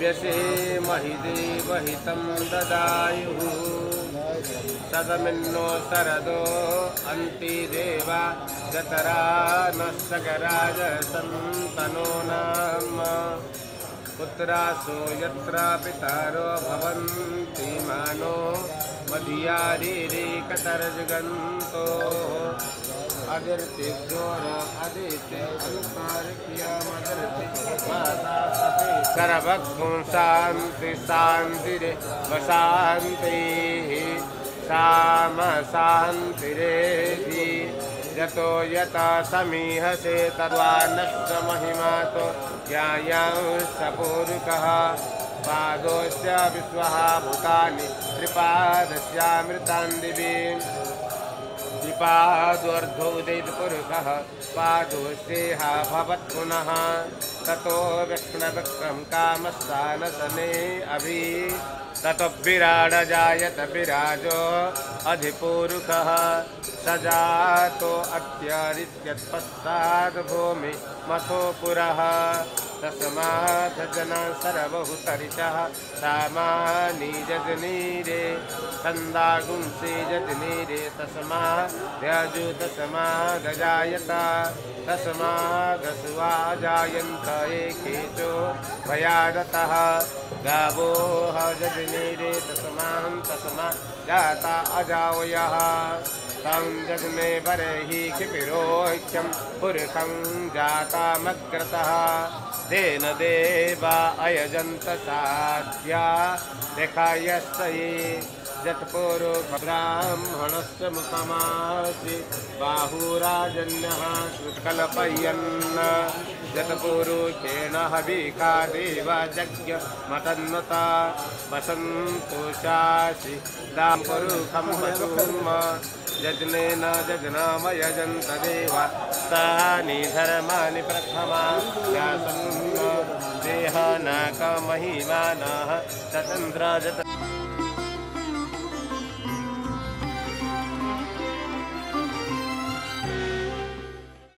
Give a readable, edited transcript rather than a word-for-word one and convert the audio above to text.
व्यसेमहि देवहितं ददायुः सदमिन्नो सरदो अन्ति देवा जतरा न सगराज सन्तनो नाम पुत्रासो यत्र पितरो भवन्ति मानो मधियारीरे कतर्जगन्तो अदिर्तिद्योर अदिते अंतरिक्यमदिर्ति माता सते सर्वगुण शान्ति शान्तिरे वशान्तिः साम शान्तिरेधि यतो यथा समीहसे तद्वा नश्च महिमा तो ज्ञायां सपूरुकः पादोस्य विश्वः भूतानि त्रिपादस्यामृतान् दिवि द्विपादोर्ध्वोदितपुरुषः पादोस्येहा भवत् पुनः ततो विष्णुविक्रम कामस्थानसने अभि ततो विराड जायत विराजो अधिपूरुषः सजातो अत्यरित्यत्पश्चाद् भूमि मथो पुरः तस्मात् जना सर्वभूतरिषः सामानि जजनीरे छन्दागुंसि जजनीरे तस्मात् त्यजु तस्मादजायत तस्मादसुवा जायन्त एकेषु भयादतः गावोः जजनीरे तस्मात् जाता अजावयः तं जग्ने बर्हि क्षिपिरोह्यं पुरुषं जातामग्रतः तेन देवा अयजन्त साध्या देखायस्तये जत्पुरो ब्राह्मणस्य मुखमासि बाहुराजन्यः सुकल्पयन् जत्पुरुषेण हविका देवा यज्ञ मतन्वता वसन्तोषासि दां पुरुषं वसुर्म यज्ञेन यज्ञाम यजन्त देवा तानि धर्माणि प्रथमा यासन् देह नाकमहिमानः स्वतन्त्र जत